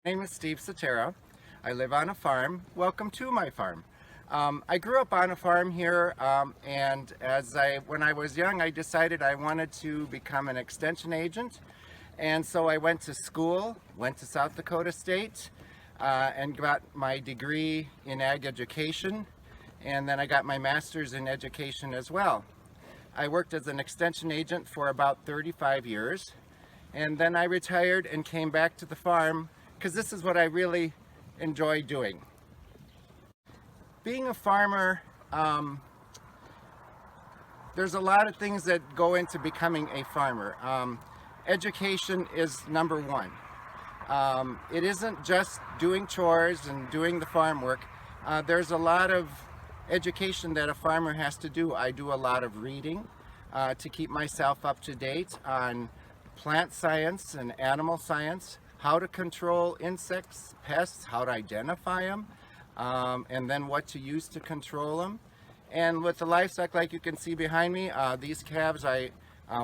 My name is Sutera. I live on a farm. Welcome to my farm. I grew up on a farm here, and when I was young, I decided I wanted to become an extension agent. And so I went to school, went to South Dakota State, and got my degree in ag education. And then I got my master's in education as well. I worked as an extension agent for about 35 years. And then I retired and came back to the farm because this is what I really enjoy doing. Being a farmer, there's a lot of things that go into becoming a farmer. Education is number one. It isn't just doing chores and doing the farm work. There's a lot of education that a farmer has to do. I do a lot of reading to keep myself up to date on plant science and animal science, how to control insects, pests, how to identify them, and then what to use to control them. And with the livestock, like you can see behind me, these calves, I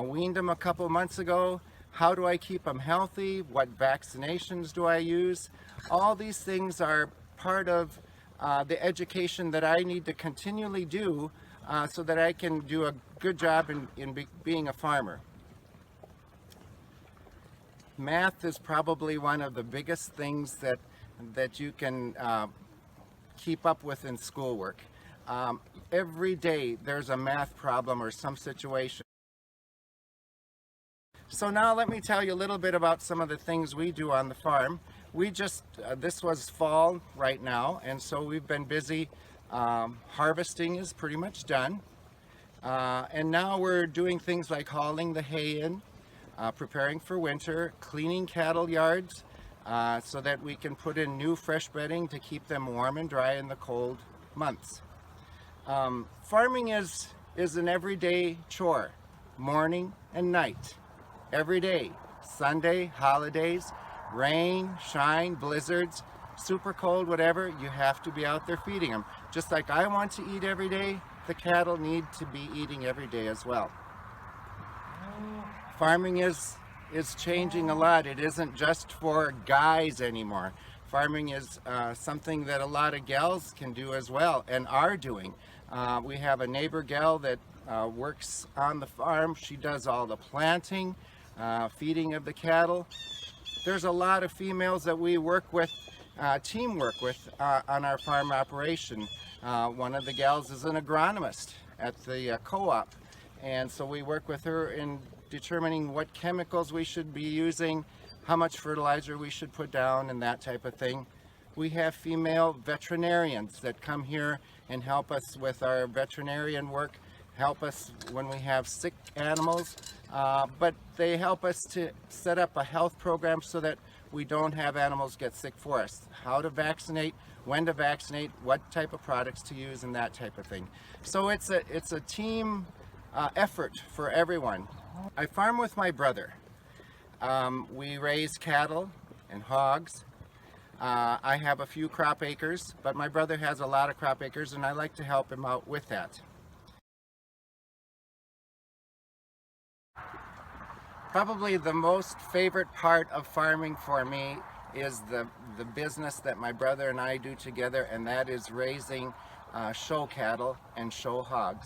weaned them a couple months ago. How do I keep them healthy? What vaccinations do I use? All these things are part of the education that I need to continually do so that I can do a good job in being a farmer. Math is probably one of the biggest things that you can keep up with in schoolwork. Every day there's a math problem or some situation. So now let me tell you a little bit about some of the things we do on the farm. This was fall right now, and so we've been busy. Harvesting is pretty much done. And now we're doing things like hauling the hay in, preparing for winter, cleaning cattle yards so that we can put in new fresh bedding to keep them warm and dry in the cold months. Farming is an everyday chore, morning and night, every day, Sunday, holidays, rain, shine, blizzards, super cold, whatever, you have to be out there feeding them. Just like I want to eat every day, the cattle need to be eating every day as well. Farming is changing a lot. It isn't just for guys anymore. Farming is something that a lot of gals can do as well and are doing. We have a neighbor gal that works on the farm. She does all the planting, feeding of the cattle. There's a lot of females that we work with, teamwork with on our farm operation. One of the gals is an agronomist at the co-op, and so we work with her in determining what chemicals we should be using, how much fertilizer we should put down, and that type of thing. We have female veterinarians that come here and help us with our veterinarian work, help us when we have sick animals, but they help us to set up a health program so that we don't have animals get sick for us. How to vaccinate, when to vaccinate, what type of products to use, and that type of thing. So it's a team effort for everyone. I farm with my brother. We raise cattle and hogs. I have a few crop acres, but my brother has a lot of crop acres, and I like to help him out with that. Probably the most favorite part of farming for me is the business that my brother and I do together, and that is raising show cattle and show hogs.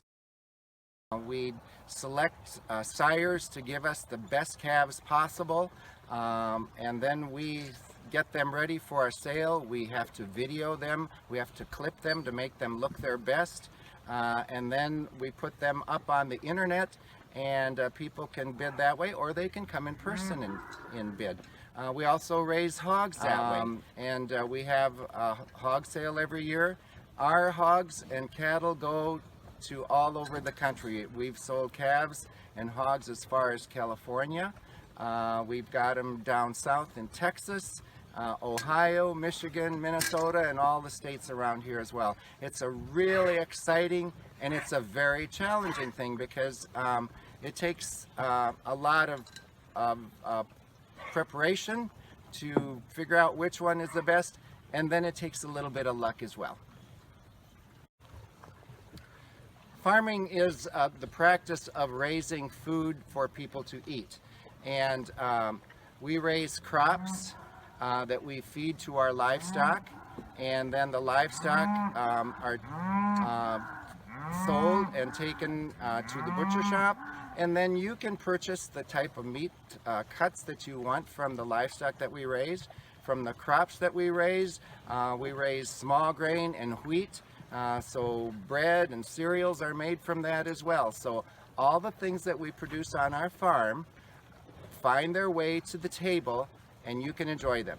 We select sires to give us the best calves possible, and then we get them ready for a sale. We have to video them, we have to clip them to make them look their best, and then we put them up on the internet, and people can bid that way, or they can come in person and bid. We also raise hogs that way, and we have a hog sale every year. Our hogs and cattle go to all over the country. We've sold calves and hogs as far as California. We've got them down south in Texas, Ohio, Michigan, Minnesota, and all the states around here as well. It's a really exciting and it's a very challenging thing because it takes a lot of preparation to figure out which one is the best, and then it takes a little bit of luck as well. Farming is the practice of raising food for people to eat, and we raise crops that we feed to our livestock, and then the livestock are sold and taken to the butcher shop, and then you can purchase the type of meat cuts that you want from the livestock that we raise, from the crops that we raise. We raise small grain and wheat, so bread and cereals are made from that as well. So all the things that we produce on our farm find their way to the table, and you can enjoy them.